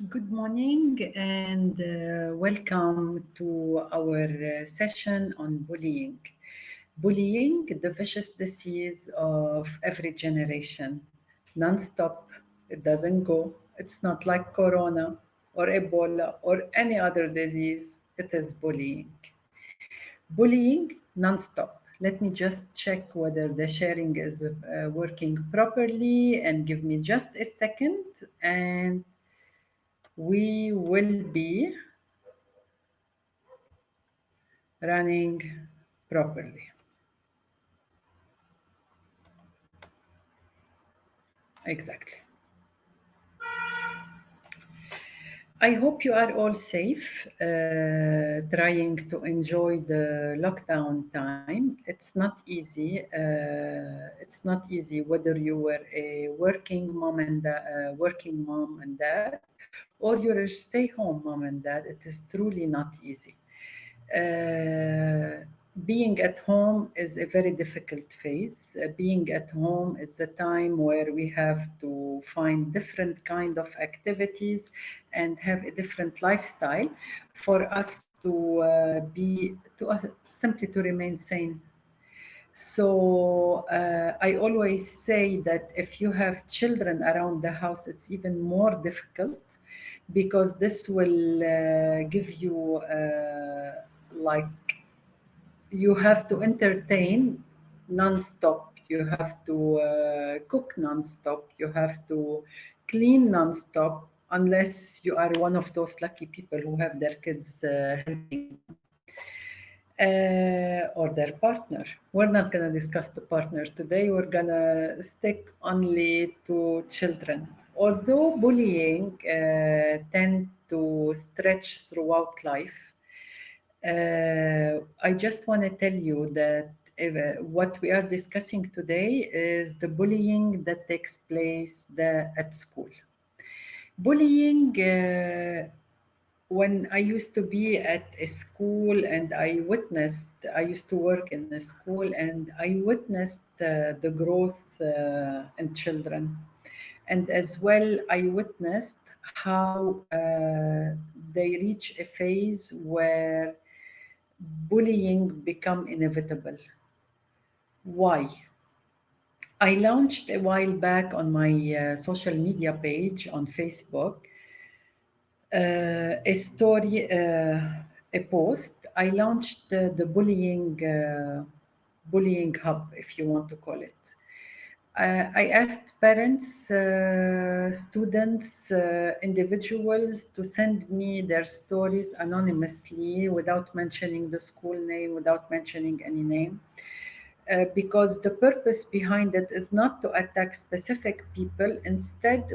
Good morning and welcome to our session on bullying. Bullying, the vicious disease of every generation, non-stop. It doesn't go. It's not like Corona or Ebola or any other disease. It is bullying. Bullying non-stop. Let me just check whether the sharing is working properly and give me just a second and we will be running properly. Exactly. I hope you are all safe, trying to enjoy the lockdown time. It's not easy. It's not easy whether you were a working mom and dad, or you're a stay-home mom and dad. It is truly not easy. Uh, Being at home is a very difficult phase. Being at home is a time where we have to find different kind of activities and have a different lifestyle for us to simply to remain sane. So I always say that if you have children around the house, it's even more difficult because this will give you like you have to entertain non-stop. You have to cook non-stop. You have to clean non-stop unless you are one of those lucky people who have their kids helping them or their partner. We're not going to discuss the partner today. We're going to stick only to children. Although bullying tend to stretch throughout life, I just want to tell you that what we are discussing today is the bullying that takes place at school. Bullying, when I used to be at a school and I used to work in a school and I witnessed the growth in children. And as well, I witnessed how they reach a phase where bullying become inevitable. Why? I launched a while back on my social media page on Facebook a story, a post. I launched the bullying hub, if you want to call it. I asked parents, students, individuals to send me their stories anonymously without mentioning the school name, without mentioning any name. Because the purpose behind it is not to attack specific people. Instead,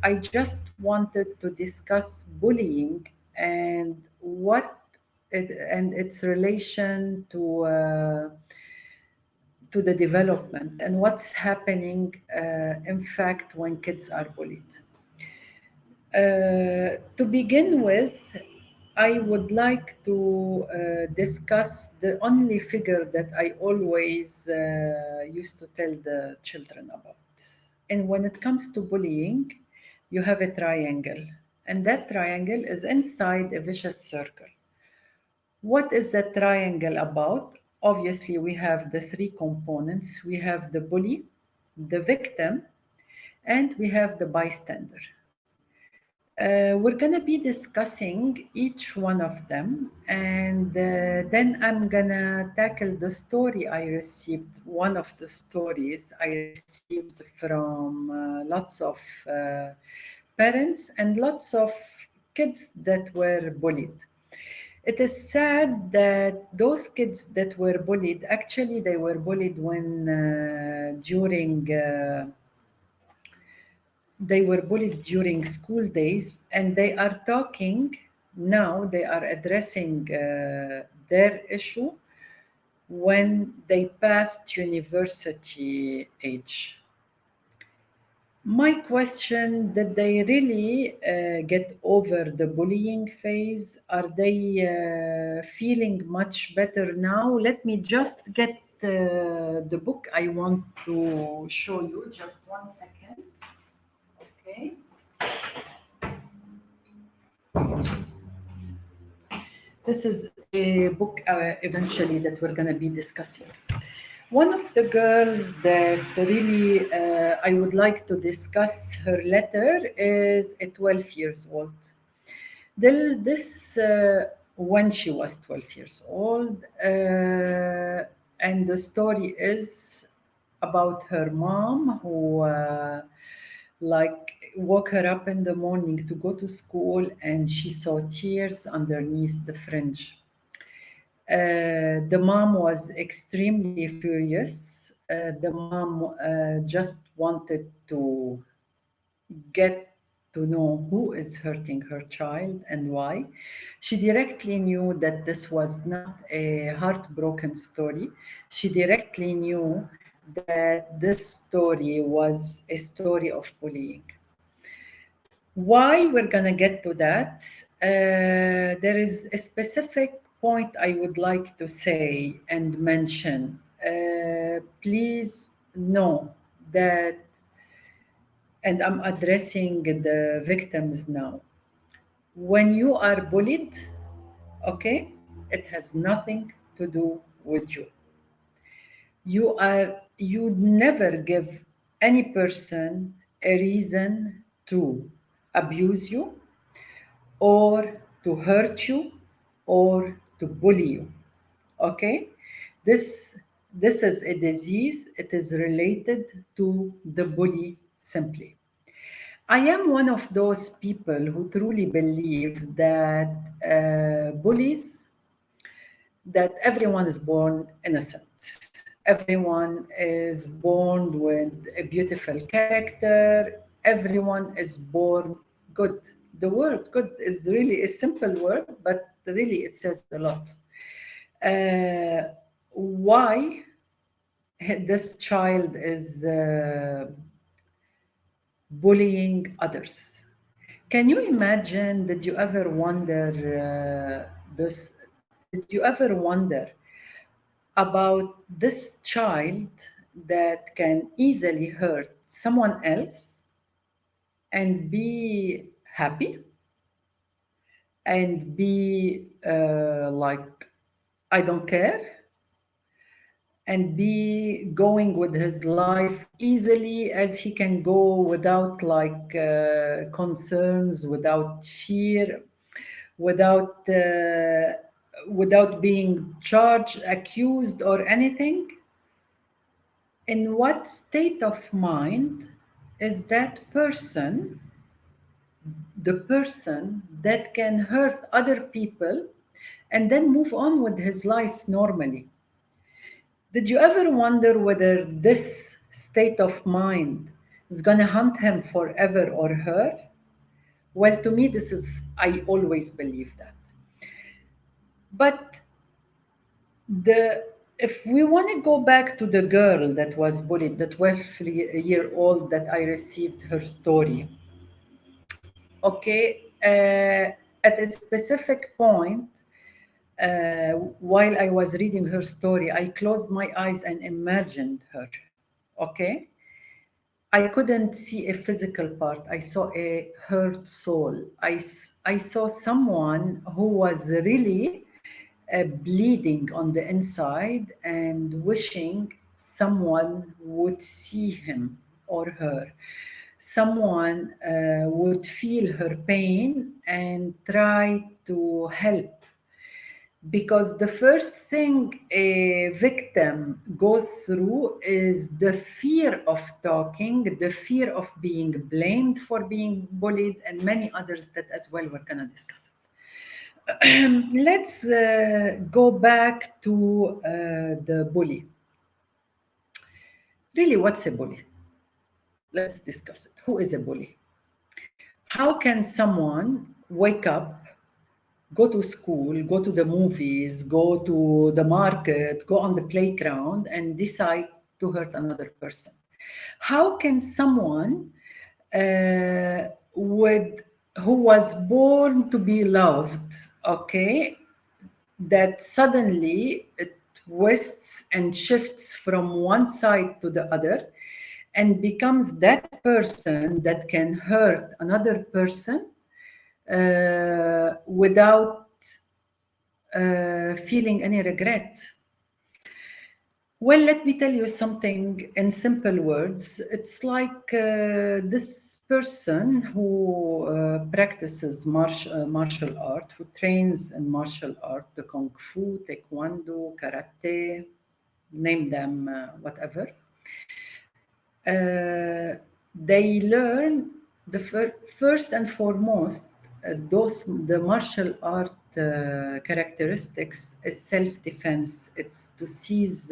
I just wanted to discuss bullying and and its relation to the development and what's happening, in fact, when kids are bullied. To begin with, I would like to discuss the only figure that I always used to tell the children about. And when it comes to bullying, you have a triangle, and that triangle is inside a vicious circle. What is that triangle about? Obviously, we have the three components. We have the bully, the victim, and we have the bystander. We're going to be discussing each one of them, and then I'm going to tackle the story I received, one of the stories I received from lots of parents and lots of kids that were bullied. It is sad that those kids that were bullied, actually, they were bullied when they were bullied during school days, and they are talking now, they are addressing their issue when they passed university age. My question, did they really get over the bullying phase? Are they feeling much better now? Let me just get the book I want to show you. Just one second. Okay. This is a book eventually that we're going to be discussing. One of the girls that really I would like to discuss her letter is a 12 years old. This when she was 12 years old, and the story is about her mom who like woke her up in the morning to go to school, and she saw tears underneath the fringe. The mom was extremely furious. The mom just wanted to get to know who is hurting her child and why. She directly knew that this was not a heartbroken story. She directly knew that this story was a story of bullying. Why we're gonna get to that? There is a specific point I would like to say and mention. Please know that, and I'm addressing the victims now. When you are bullied, okay, it has nothing to do with you. You never give any person a reason to abuse you or to hurt you or to bully you. Okay, this is a disease. It is related to the bully simply. I am one of those people who truly believe that bullies, that everyone is born innocent. Everyone is born with a beautiful character. Everyone is born good. The word good is really a simple word, but really it says a lot. Why this child is bullying others? Can you imagine? Did you ever wonder this? Did you ever wonder about this child that can easily hurt someone else and be happy and be like, I don't care, and be going with his life easily as he can go without like concerns, without fear, without being charged, accused, or anything? In what state of mind is that person, the person that can hurt other people and then move on with his life normally? Did you ever wonder whether this state of mind is going to haunt him forever or her? Well, to me, this is, I always believe that. But the if we want to go back to the girl that was bullied, the 12-year-old that I received her story, okay, at a specific point, while I was reading her story, I closed my eyes and imagined her, okay? I couldn't see a physical part. I saw a hurt soul. I saw someone who was really bleeding on the inside and wishing someone would see him or her. Someone would feel her pain and try to help, because the first thing a victim goes through is the fear of talking, the fear of being blamed for being bullied, and many others that as well we're going to discuss it. Let's go back to the bully. Really, what's a bully? Let's discuss it. Who is a bully? How can someone wake up, go to school, go to the movies, go to the market, go on the playground, and decide to hurt another person? How can someone with who was born to be loved, okay, that suddenly it twists and shifts from one side to the other and becomes that person that can hurt another person without feeling any regret. Well, let me tell you something in simple words. It's like this person who practices martial art, who trains in martial art, the Kung Fu, Taekwondo, Karate, name them whatever. They learn first and foremost the martial art characteristics is self-defense. It's to seize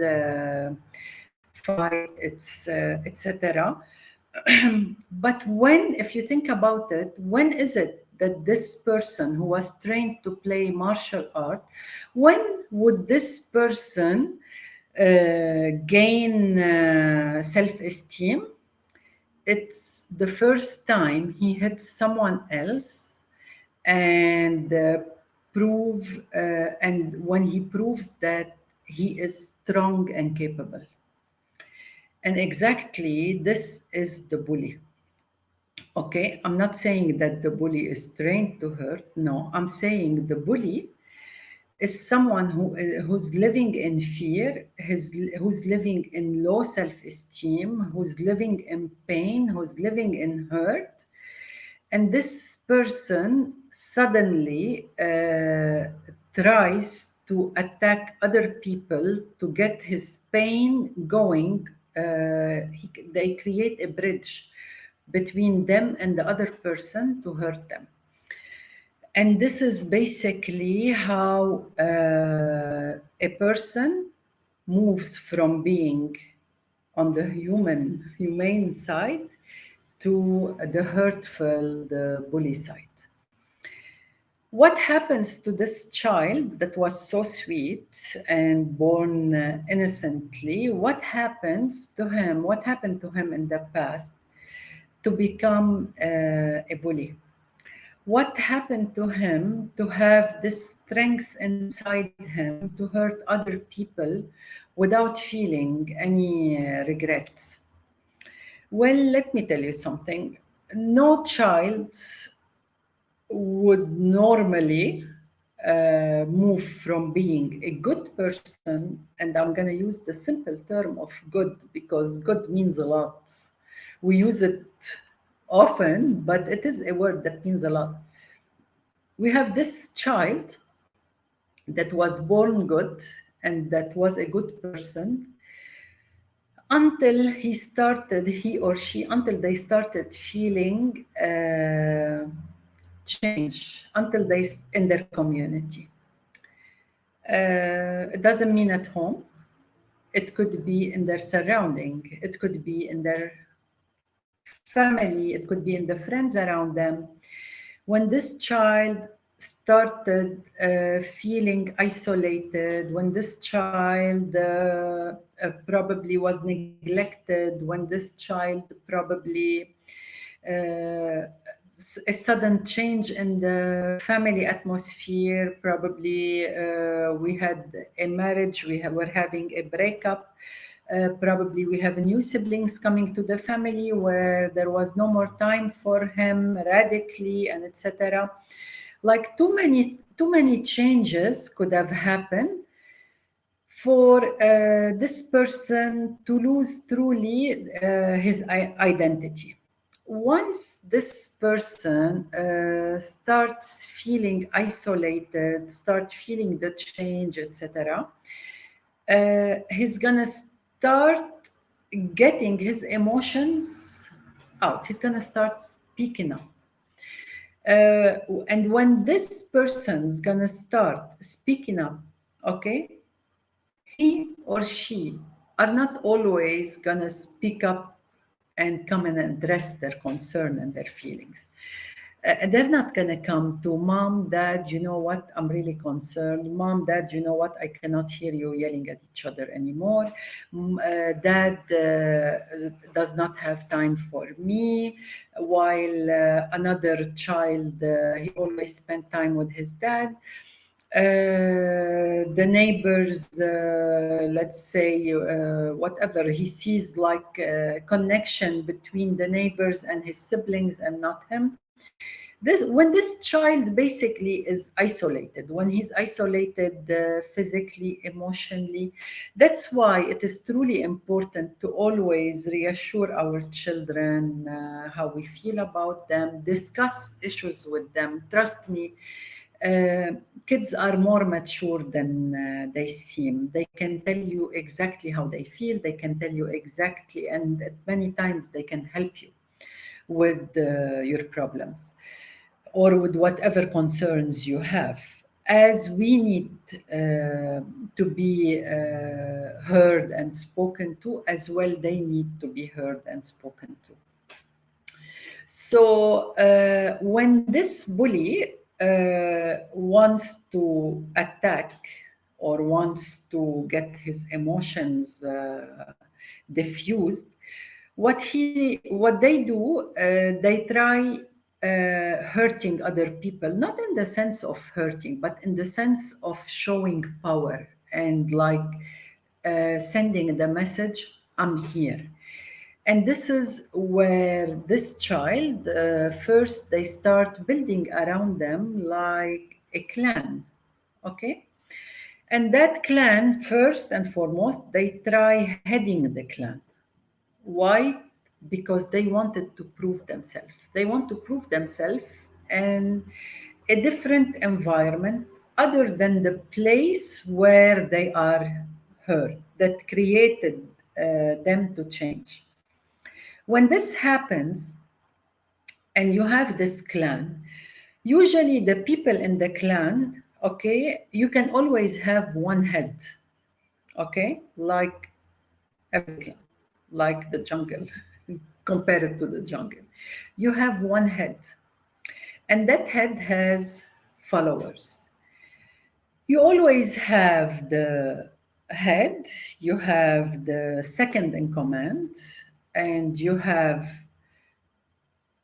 fight, it's etc. But when, if you think about it, when is it that this person who was trained to play martial art, when would this person gain self-esteem? It's the first time he hits someone else and and when he proves that he is strong and capable. And exactly this is the bully. Okay, I'm not saying that the bully is trained to hurt. No, I'm saying the bully is someone who's living in fear, who's living in low self-esteem, who's living in pain, who's living in hurt, and this person suddenly tries to attack other people to get his pain going. They create a bridge between them and the other person to hurt them. And this is basically how a person moves from being on the humane side to the hurtful, the bully side. What happens to this child that was so sweet and born innocently? What happens to him? What happened to him in the past to become a bully? What happened to him to have this strength inside him to hurt other people without feeling any regrets? Well, let me tell you something. No child would normally move from being a good person, and I'm going to use the simple term of good because good means a lot. We use it often, but it is a word that means a lot. We have this child that was born good and that was a good person until he or she, until they started feeling change, until they, in their community. It doesn't mean at home. It could be in their surrounding. It could be in their family. It could be in the friends around them. When this child started feeling isolated, when this child probably was neglected, when this child probably a sudden change in the family atmosphere, probably we had a marriage, were having a breakup, probably we have new siblings coming to the family where there was no more time for him radically, and etc. Like too many changes could have happened for this person to lose truly his identity. Once this person starts feeling isolated, start feeling the change, etc., he's gonna start getting his emotions out. He's gonna start speaking up. And when this person's gonna start speaking up, okay, he or she are not always gonna speak up and come and address their concern and their feelings. They're not going to come to mom, dad, you know what, I'm really concerned. Mom, dad, you know what, I cannot hear you yelling at each other anymore. Dad does not have time for me, while another child, he always spent time with his dad. The neighbors, let's say, whatever, he sees like a connection between the neighbors and his siblings and not him. When this child basically is isolated, when he's isolated physically, emotionally, that's why it is truly important to always reassure our children how we feel about them, discuss issues with them. Trust me, uh, kids are more mature than they seem. They can tell you exactly how they feel, they can tell you exactly, and many times they can help you with your problems or with whatever concerns you have. As we need to be heard and spoken to, as well, they need to be heard and spoken to. So when this bully wants to attack or wants to get his emotions diffused, what they do, they try hurting other people, not in the sense of hurting, but in the sense of showing power and like sending the message, I'm here. And this is where this child, first they start building around them like a clan, okay? And that clan, first and foremost, they try heading the clan. Why? Because they wanted to prove themselves. They want to prove themselves in a different environment other than the place where they are heard, that created them to change. When this happens, and you have this clan, usually the people in the clan, okay, you can always have one head, okay, like every clan, like the jungle, compare it to the jungle. You have one head, and that head has followers. You always have the head, you have the second in command, and you have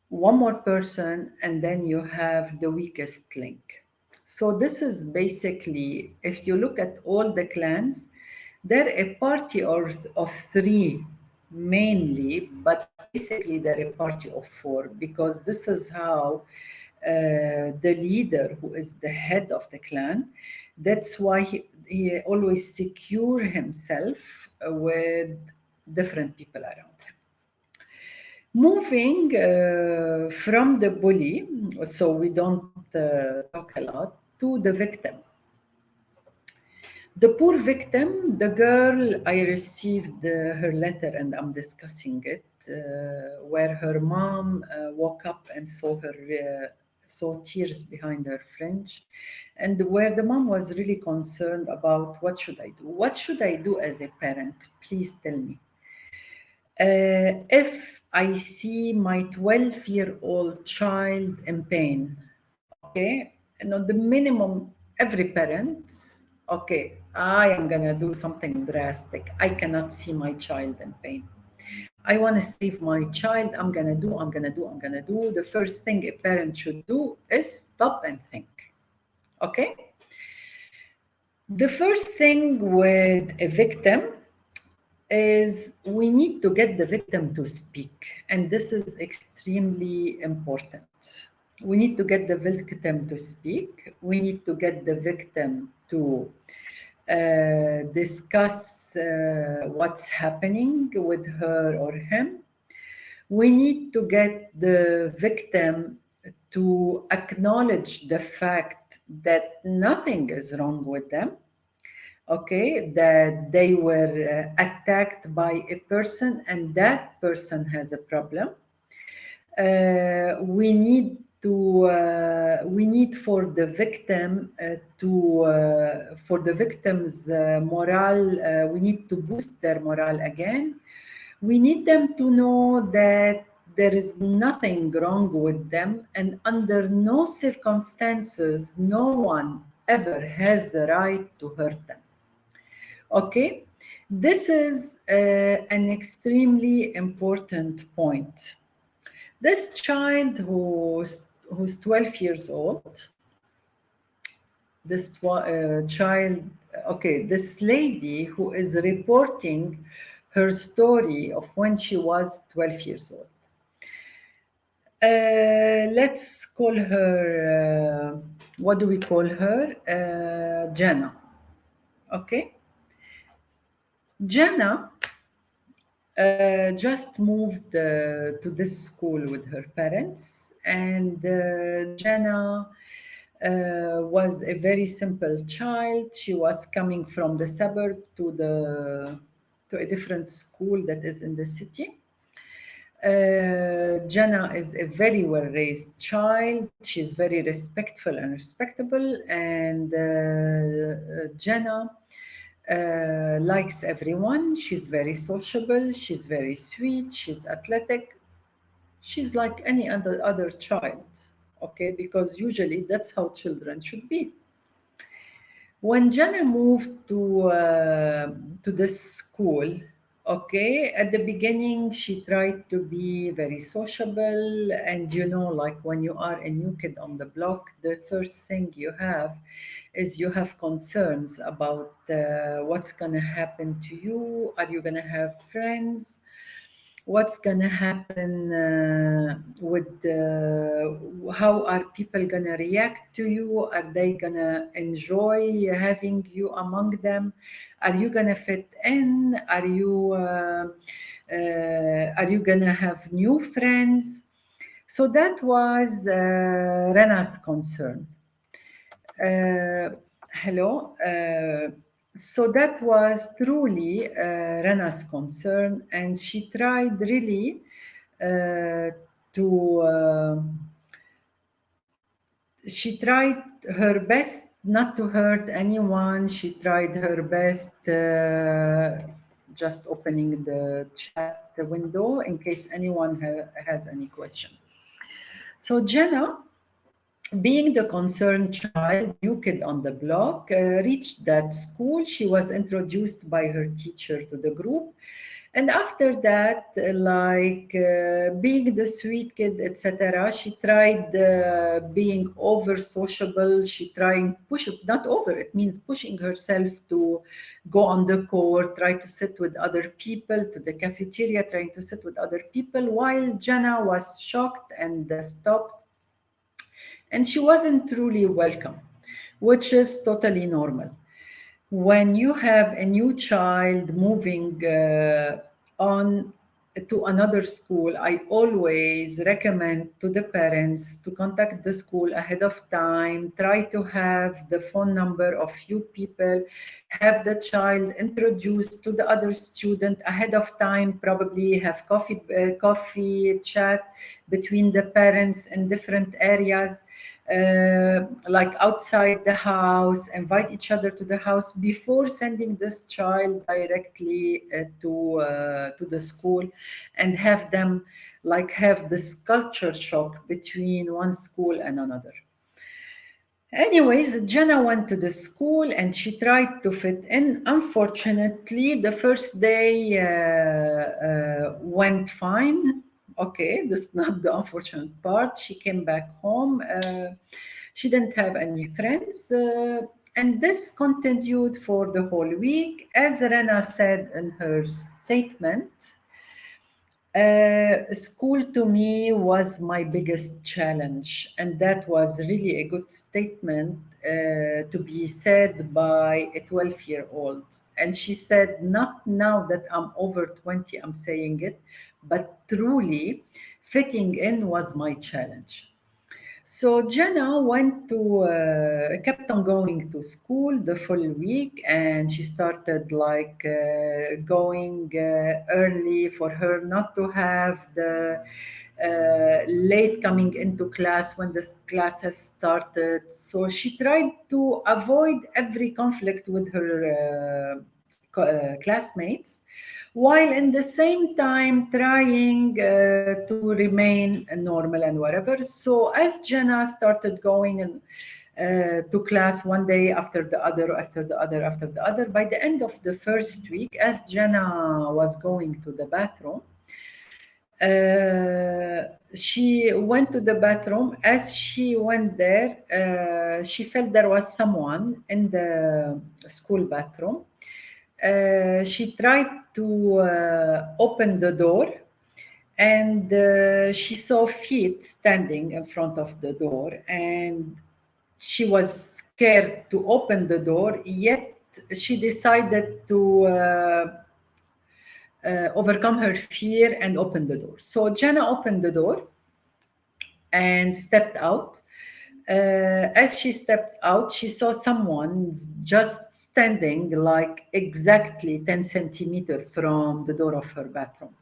one more person, and then you have the weakest link. So this is basically, if you look at all the clans, they're a party of three mainly, but basically they're a party of four, because this is how the leader, who is the head of the clan, that's why he always secure himself with different people around him. Moving from the bully, so we don't talk a lot, to the victim. The poor victim, the girl, I received her letter and I'm discussing it, where her mom woke up and saw tears behind her fringe, and where the mom was really concerned about what should I do? What should I do as a parent? Please tell me. If I see my 12-year-old child in pain, okay, the minimum, every parent, okay, I am gonna do something drastic. I cannot see my child in pain. I want to save my child. I'm gonna do. The first thing a parent should do is stop and think. Okay? The first thing with a victim is we need to get the victim to speak, and this is extremely important. We need to get the victim to speak. We need to get the victim to discuss what's happening with her or him. We need to get the victim to acknowledge the fact that nothing is wrong with them, okay, that they were attacked by a person and that person has a problem. We need for the victim for the victim's morale, we need to boost their morale again. We need them to know that there is nothing wrong with them, and under no circumstances no one ever has the right to hurt them. Okay, this is an extremely important point. This child who's 12 years old, child, okay, this lady who is reporting her story of when she was 12 years old. Let's call her, what do we call her? Jenna. Okay. Jenna just moved to this school with her parents, and Jenna was a very simple child. She was coming from the suburb to a different school that is in the city. Jenna is a very well-raised child. She's very respectful and respectable, and Jenna likes everyone. She's very sociable. She's very sweet. She's athletic. She's like any other child, okay? Because usually that's how children should be. When Jenna moved to this school, okay, at the beginning she tried to be very sociable, and you know, like when you are a new kid on the block, the first thing you have is you have concerns about what's gonna happen to you. Are you gonna have friends? What's going to happen with how are people going to react to you? Are they going to enjoy having you among them? Are you going to fit in? Are you going to have new friends? So that was Rena's concern. Hello. So that was truly Rena's concern, and she tried really to. She tried her best not to hurt anyone. She tried her best. Just opening the chat window in case anyone has any question. So Jenna, being the concerned child, new kid on the block, reached that school. She was introduced by her teacher to the group. And after that, being the sweet kid, etc., she tried being over sociable. She tried not over, it means pushing herself to go on the court, try to sit with other people, to the cafeteria, trying to sit with other people, while Jenna was shocked and stopped. And she wasn't truly welcome, which is totally normal. When you have a new child moving on to another school, I always recommend to the parents to contact the school ahead of time, try to have the phone number of few people, have the child introduced to the other student ahead of time, probably have coffee chat between the parents in different areas. Like outside the house, invite each other to the house before sending this child directly to the school, and have them have this culture shock between one school and another. Anyways, Jenna went to the school and she tried to fit in. Unfortunately, the first day went fine. Okay, this is not the unfortunate part. She came back home. She didn't have any friends. And this continued for the whole week. As Rena said in her statement, school to me was my biggest challenge, and that was really a good statement to be said by a 12-year-old. And she said, not now that I'm over 20, I'm saying it, but truly fitting in was my challenge. So Jenna kept on going to school the full week, and she started going early for her not to have the late coming into class when the class has started. So she tried to avoid every conflict with her classmates, while in the same time trying to remain normal and whatever. So as Jenna started going to class one day after the other, after the other, after the other, by the end of the first week, as Jenna was going to the bathroom, she went to the bathroom. As she went there, she felt there was someone in the school bathroom. She tried to open the door, and she saw feet standing in front of the door, and she was scared to open the door, yet she decided to overcome her fear and open the door. So Jenna opened the door and stepped out. As she stepped out, she saw someone just standing like exactly 10 centimeters from the door of her bathroom.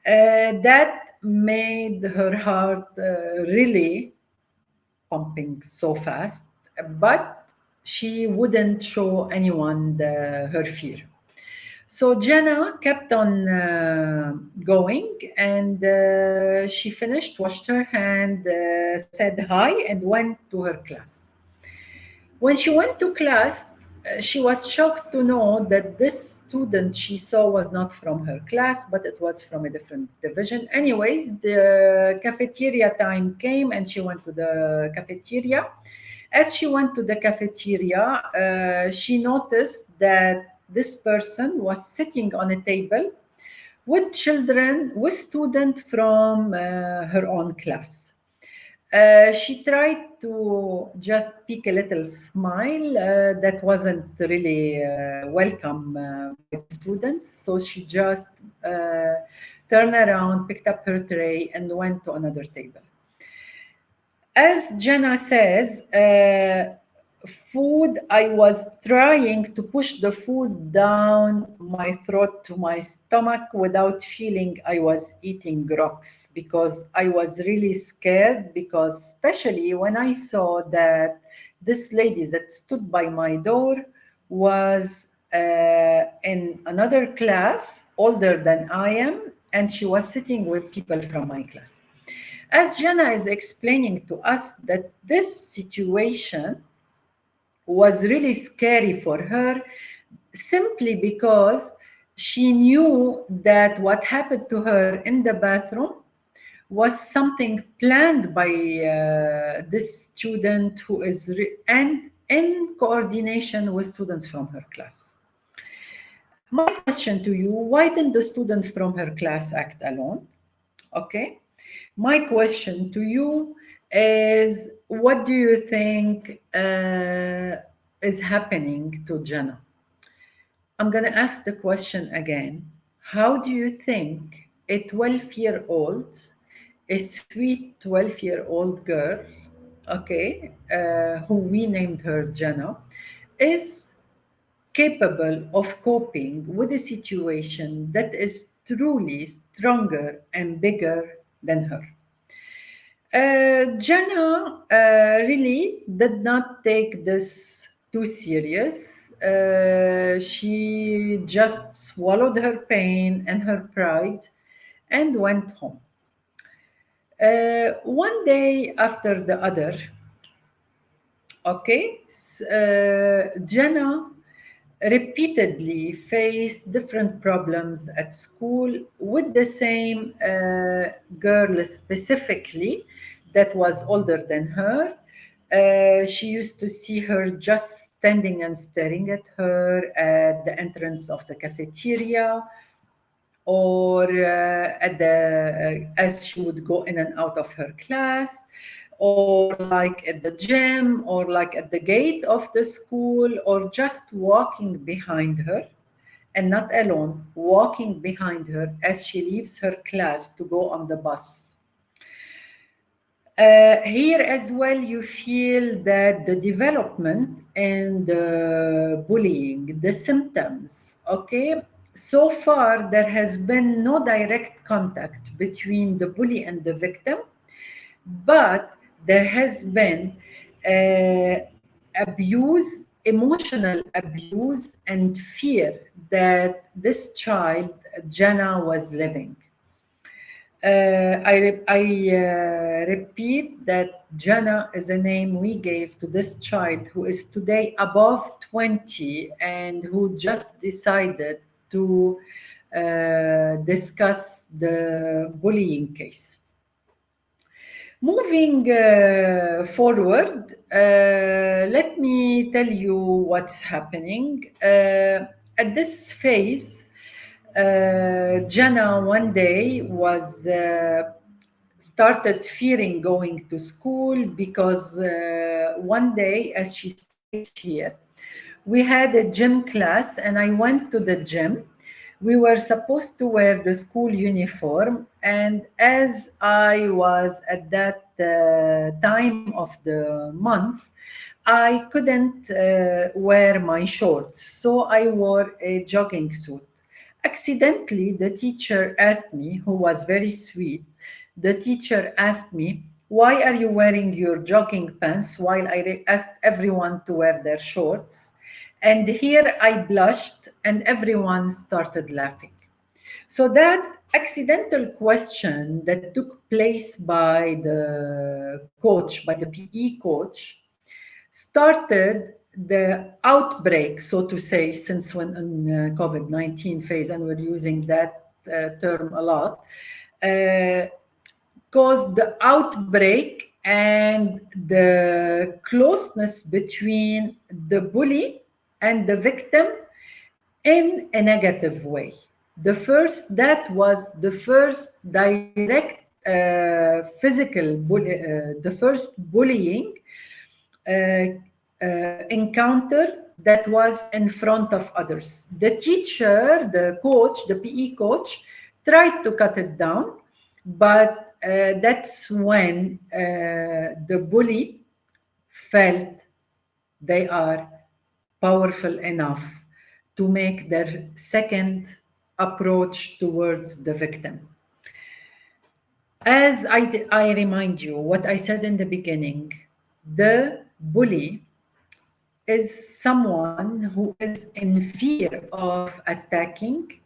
That made her heart really pumping so fast, but she wouldn't show anyone her fear. So Jenna kept on going, and she finished, washed her hand, said hi, and went to her class. When she went to class, she was shocked to know that this student she saw was not from her class, but it was from a different division. Anyways, the cafeteria time came and she went to the cafeteria. As she went to the cafeteria, she noticed that this person was sitting on a table with children, with students from her own class. She tried to just pick a little smile that wasn't really welcome by the students. So she just turned around, picked up her tray, and went to another table. As Jenna says, food, I was trying to push the food down my throat to my stomach without feeling I was eating rocks, because I was really scared, because especially when I saw that this lady that stood by my door was in another class older than I am, and she was sitting with people from my class. As Jenna is explaining to us that this situation was really scary for her, simply because she knew that what happened to her in the bathroom was something planned by this student who is and in coordination with students from her class. My question to you, why didn't the student from her class act alone? Okay. My question to you is, what do you think is happening to Jenna? I'm going to ask the question again. How do you think a 12-year-old, a sweet 12-year-old girl, okay, who we named her Jenna, is capable of coping with a situation that is truly stronger and bigger than her? Jenna really did not take this too serious. She just swallowed her pain and her pride and went home. One day after the other, okay, Jenna repeatedly faced different problems at school with the same girl specifically that was older than her. She used to see her just standing and staring at her at the entrance of the cafeteria, or at the as she would go in and out of her class, or like at the gym, or like at the gate of the school, or just walking behind her, and not alone, walking behind her as she leaves her class to go on the bus. Here as well, you feel that the development and the bullying, the symptoms, okay? So far, there has been no direct contact between the bully and the victim, but there has been abuse, emotional abuse, and fear that this child, Jenna, was living. I repeat that Jana is a name we gave to this child who is today above 20 and who just decided to discuss the bullying case. Moving forward, let me tell you what's happening. At this phase, Jenna one day was started fearing going to school because one day, as she states here, we had a gym class and I went to the gym. We were supposed to wear the school uniform, and as I was at that time of the month, I couldn't wear my shorts, so I wore a jogging suit. Accidentally, the teacher asked me, who was very sweet, the teacher asked me, "Why are you wearing your jogging pants while I asked everyone to wear their shorts?" And here I blushed, and everyone started laughing. So that accidental question that took place by the coach, by the PE coach, started the outbreak, so to say, since when in COVID-19 phase, and we're using that term a lot, uh, caused the outbreak and the closeness between the bully and the victim in a negative way. That was the first direct the first bullying encounter that was in front of others. The teacher, the coach, the PE coach, tried to cut it down, but that's when the bully felt they are powerful enough to make their second approach towards the victim. As I remind you what I said in the beginning, the bully is someone who is in fear of attacking,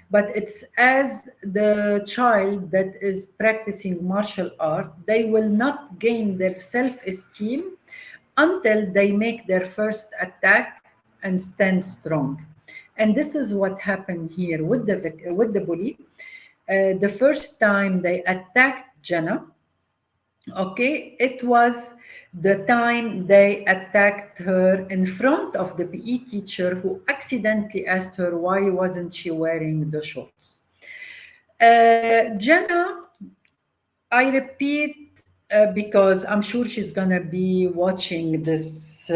but it's as the child that is practicing martial art, they will not gain their self-esteem until they make their first attack and stand strong. And this is what happened here with the bully. The first time they attacked Jenna, okay, it was the time they attacked her in front of the PE teacher, who accidentally asked her why wasn't she wearing the shorts. Jenna, I repeat, because I'm sure she's gonna be watching this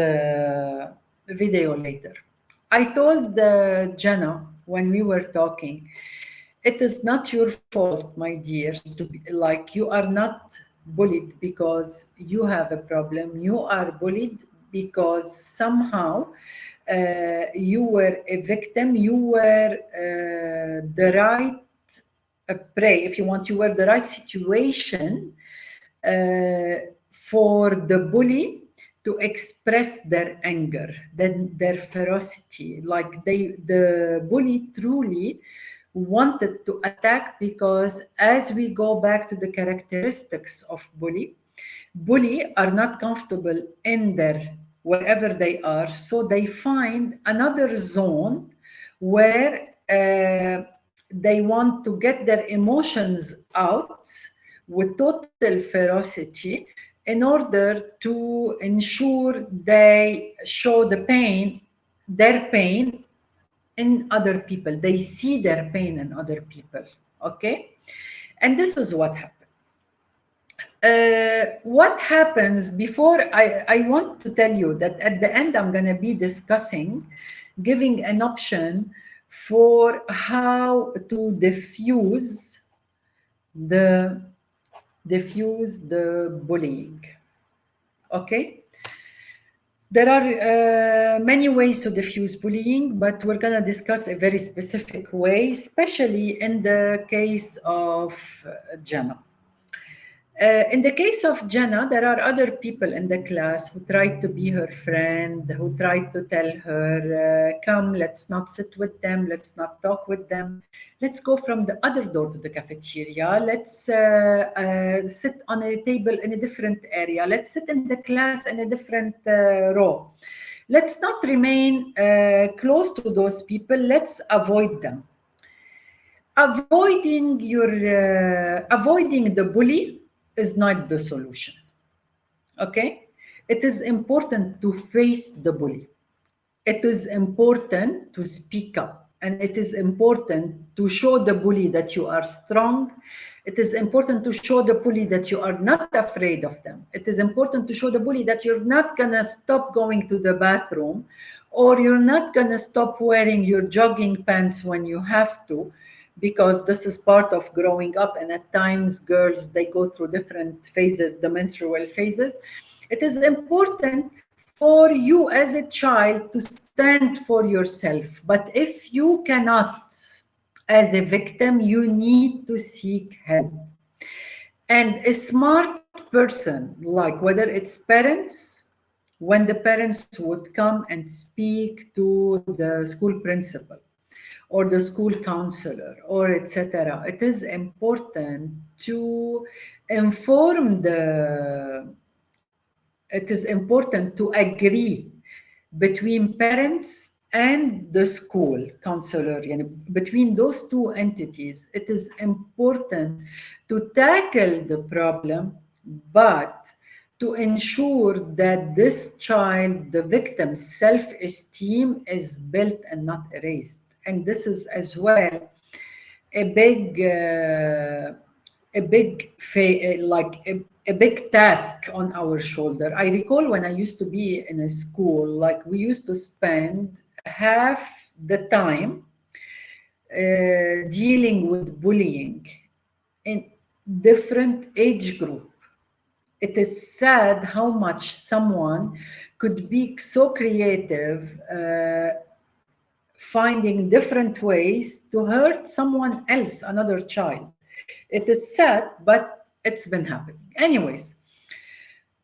video later. I told Jenna when we were talking, it is not your fault, my dear, to be like, you are not bullied because you have a problem. You are bullied because somehow you were a victim. You were the right prey, if you want. You were the right situation for the bully to express their anger, then their ferocity. Like the bully truly wanted to attack, because as we go back to the characteristics of bully are not comfortable in their wherever they are, so they find another zone where they want to get their emotions out with total ferocity in order to ensure they show their pain in other people. They see their pain in other people. Okay? And this is what happened. What happens before I want to tell you that at the end I'm going to be discussing, giving an option for how to the diffuse the bullying. Okay? There are many ways to diffuse bullying, but we're going to discuss a very specific way, especially in the case of Jenna. In the case of Jenna, there are other people in the class who tried to be her friend, who tried to tell her, come, let's not sit with them, let's not talk with them. Let's go from the other door to the cafeteria. Let's sit on a table in a different area. Let's sit in the class in a different row. Let's not remain close to those people. Let's avoid them. Avoiding the bully is not the solution. Okay? It is important to face the bully. It is important to speak up And it is important to show the bully that you are strong. It is important to show the bully that you are not afraid of them. It is important to show the bully that you're not going to stop going to the bathroom, or you're not going to stop wearing your jogging pants when you have to, because this is part of growing up. And at times, girls, they go through different phases, the menstrual phases. It is important for you as a child to stand for yourself. But if you cannot, as a victim, you need to seek help. And a smart person, like whether it's parents, when the parents would come and speak to the school principal or the school counselor or etc., it is important to inform the, it is important to agree between parents and the school counselor, between those two entities. It is important to tackle the problem, but to ensure that this child, the victim's self-esteem, is built and not erased. And this is as well a big a big task on our shoulder. I recall when I used to be in a school, like we used to spend half the time dealing with bullying in different age group. It is sad how much someone could be so creative, finding different ways to hurt someone else, another child. It is sad, but it's been happening. Anyways,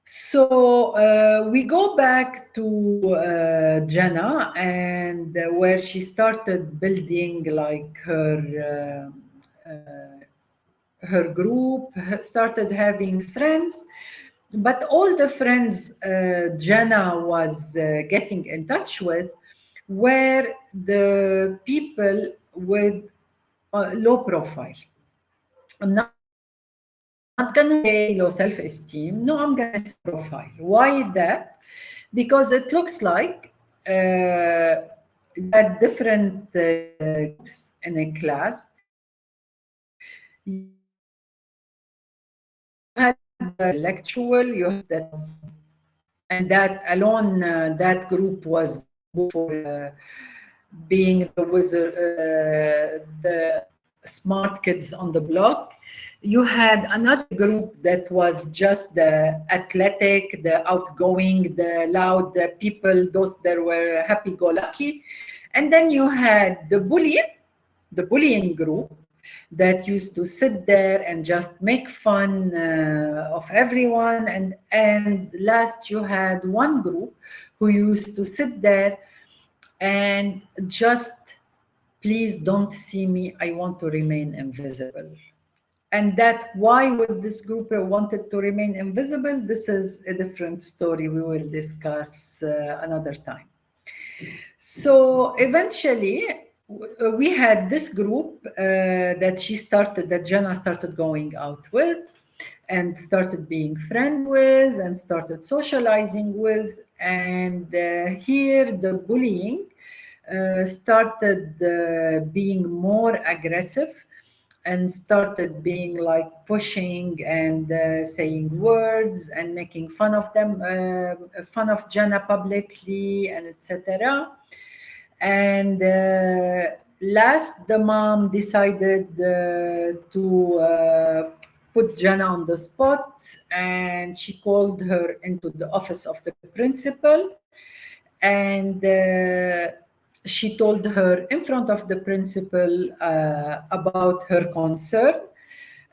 so we go back to Jenna, and where she started building like her group, started having friends. But all the friends Jenna was getting in touch with were the people with low profile. I'm not going to say low self-esteem. No, I'm going to say low profile. Why that? Because it looks like that different groups in a class, you had the intellectual, you had that was, and that alone, that group was booked for being the wizard, the smart kids on the block. You had another group that was just the athletic, the outgoing, the loud, the people, those that were happy-go-lucky. And then you had the bullying group that used to sit there and just make fun of everyone. And last, you had one group who used to sit there and just, please don't see me, I want to remain invisible. And that why would this group wanted to remain invisible? This is a different story we will discuss another time. So eventually, we had this group that Jenna started going out with and started being friend with and started socializing with. And here the bullying started being more aggressive and started being like pushing and saying words and making fun of them, fun of Jenna publicly, and etc. And last, the mom decided to put Jenna on the spot, and she called her into the office of the principal, and she told her in front of the principal about her concern.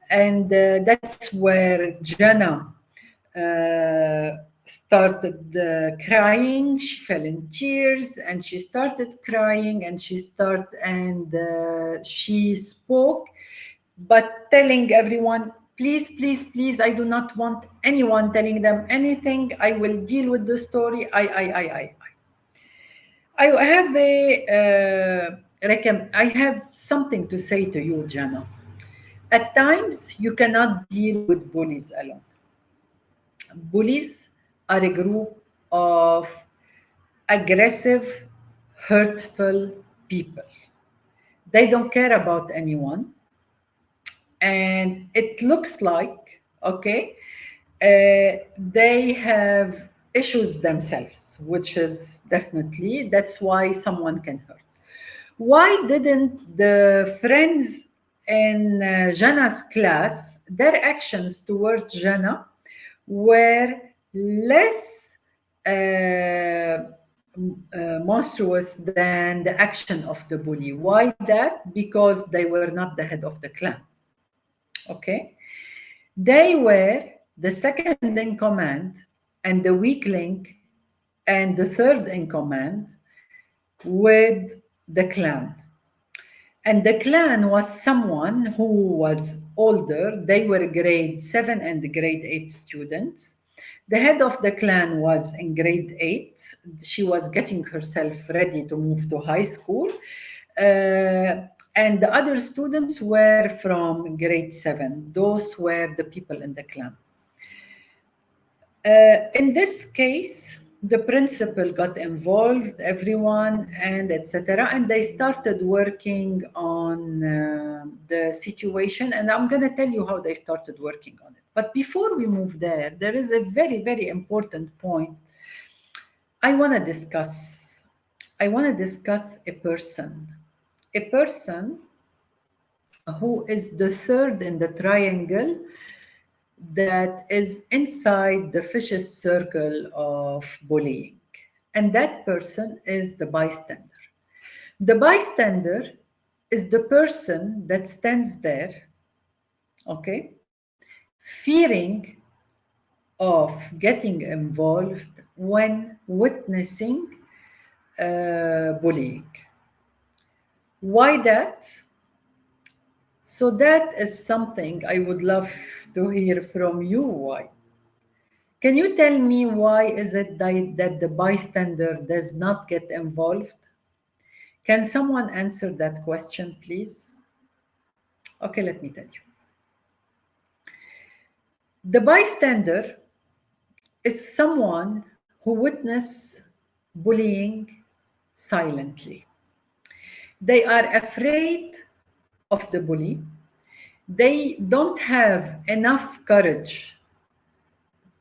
And that's where Jenna started crying. She fell in tears and she started crying, and she spoke, but telling everyone, please, please, please, I do not want anyone telling them anything. I will deal with the story. I have I have something to say to you, Jana. At times, you cannot deal with bullies alone. Bullies are a group of aggressive, hurtful people. They don't care about anyone. And it looks like, okay, they have issues themselves, which is definitely, that's why someone can hurt. Why didn't the friends in Jana's class, their actions towards Jana were less monstrous than the action of the bully? Why that? Because they were not the head of the clan. Okay? They were the second in command and the weak link and the third in command with the clan. And the clan was someone who was older. They were grade 7 and grade 8 students. The head of the clan was in grade 8. She was getting herself ready to move to high school. And the other students were from grade 7. Those were the people in the clan. In this case, the principal got involved, everyone, and etc. And they started working on the situation. And I'm going to tell you how they started working on it. But before we move there, there is a very, very important point I want to discuss. I want to discuss a person who is the third in the triangle that is inside the vicious circle of bullying. And that person is the bystander. The bystander is the person that stands there, okay, fearing of getting involved when witnessing bullying. Why that? So that is something I would love to hear from you. Why? Can you tell me why is it that the bystander does not get involved? Can someone answer that question, please? Okay, let me tell you. The bystander is someone who witness bullying silently. They are afraid of the bully. They don't have enough courage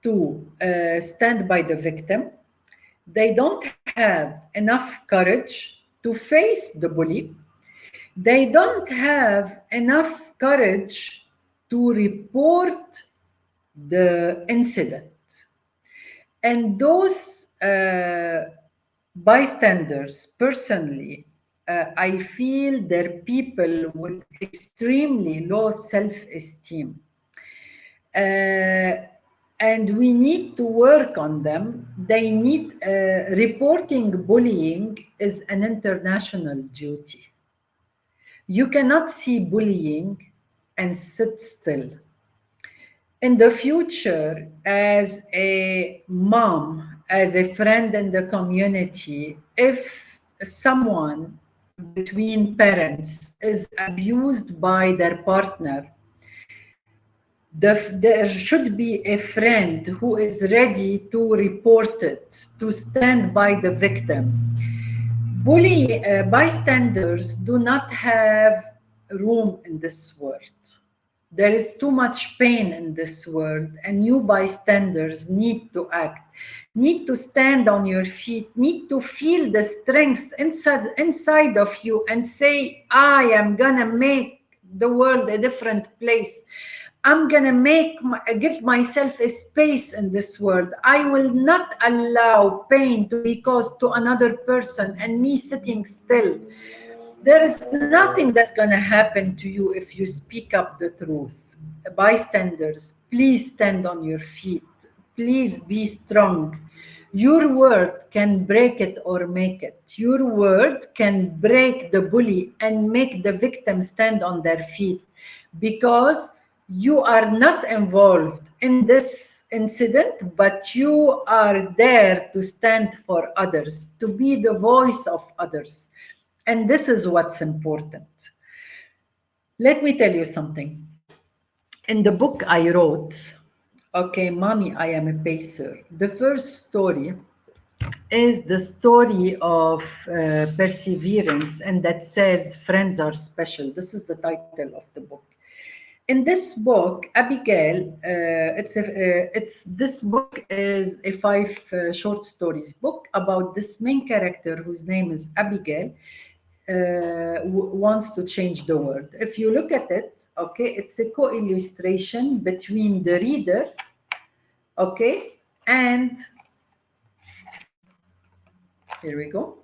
to stand by the victim. They don't have enough courage to face the bully. They don't have enough courage to report the incident. And those bystanders, personally, I feel they're people with extremely low self-esteem. And we need to work on them. They need reporting bullying is an international duty. You cannot see bullying and sit still. In the future, as a mom, as a friend in the community, if someone between parents is abused by their partner, there should be a friend who is ready to report it, to stand by the victim. Bystanders do not have room in this world. There is too much pain in this world, and you bystanders need to act, need to stand on your feet, need to feel the strength inside of you and say, I am gonna make the world a different place. I'm gonna give myself a space in this world. I will not allow pain to be caused to another person and me sitting still. There is nothing that's going to happen to you if you speak up the truth. Bystanders, please stand on your feet. Please be strong. Your word can break it or make it. Your word can break the bully and make the victim stand on their feet, because you are not involved in this incident, but you are there to stand for others, to be the voice of others. And this is what's important. Let me tell you something. In the book I wrote, okay, Mommy, I Am a Pacer, the first story is the story of perseverance, and that says friends are special. This is the title of the book. In this book, Abigail, it's this book is a five short stories book about this main character whose name is Abigail. Wants to change the world. If you look at it, okay, it's a co-illustration between the reader, okay, and here we go.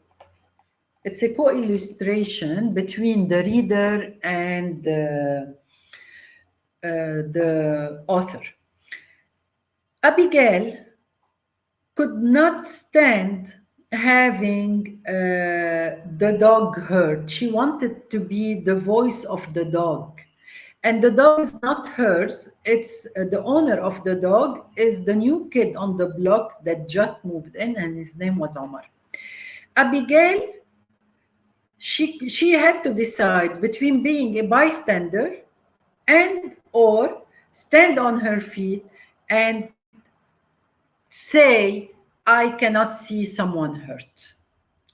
It's a co-illustration between the reader and the author. Abigail could not stand having the dog hurt. She wanted to be the voice of the dog. And the dog is not hers. It's the owner of the dog is the new kid on the block that just moved in, and his name was Omar. Abigail, she had to decide between being a bystander and or stand on her feet and say, I cannot see someone hurt.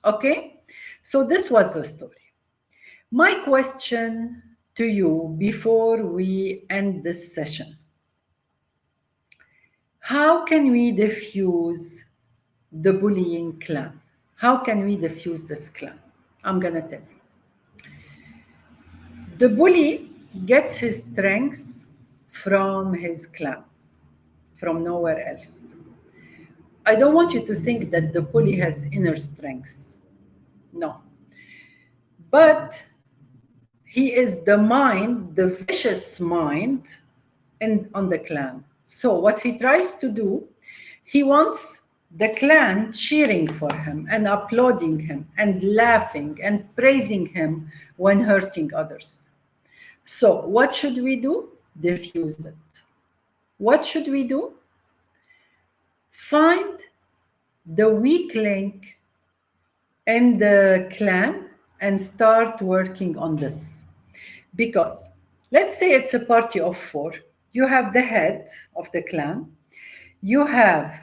Okay? So this was the story. My question to you before we end this session: how can we diffuse the bullying clan? How can we diffuse this clan? I'm going to tell you. The bully gets his strength from his clan, from nowhere else. I don't want you to think that the bully has inner strength. No. But he is the mind, the vicious mind on the clan. So what he tries to do, he wants the clan cheering for him and applauding him and laughing and praising him when hurting others. So what should we do? Diffuse it. What should we do? Find the weak link in the clan and start working on this. Because let's say it's a party of 4. You have the head of the clan. You have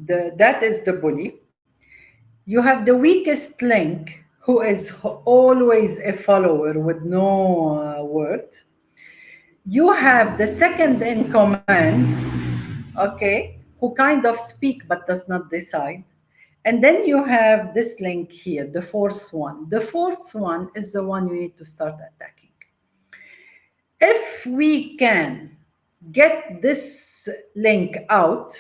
that is the bully. You have the weakest link, who is always a follower with no word. You have the second in command, okay, who kind of speak but does not decide. And then you have this link here, the fourth one. The fourth one is the one you need to start attacking. If we can get this link out,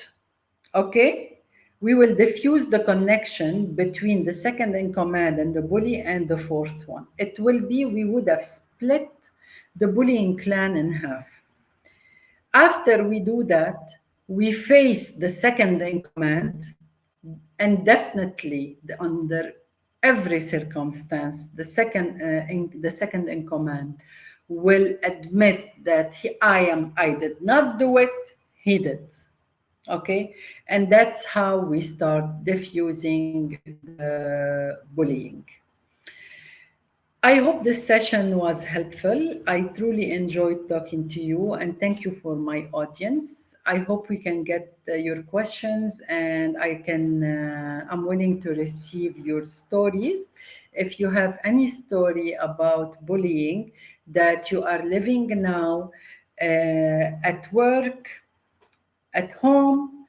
okay, we will diffuse the connection between the second in command and the bully and the fourth one. It will be, we would have split the bullying clan in half. After we do that, we face the second in command, and definitely under every circumstance, the second in command will admit that I did not do it, he did. Okay, and that's how we start diffusing the bullying. I hope this session was helpful. I truly enjoyed talking to you, and thank you for my audience. I hope we can get your questions, and I'm willing to receive your stories. If you have any story about bullying that you are living now, at work, at home,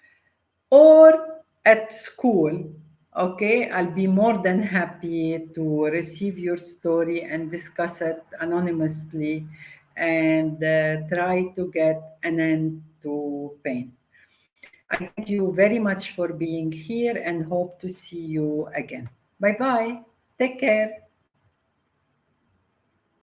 or at school, okay, I'll be more than happy to receive your story and discuss it anonymously and try to get an end to pain. I thank you very much for being here and hope to see you again. Bye bye. Take care.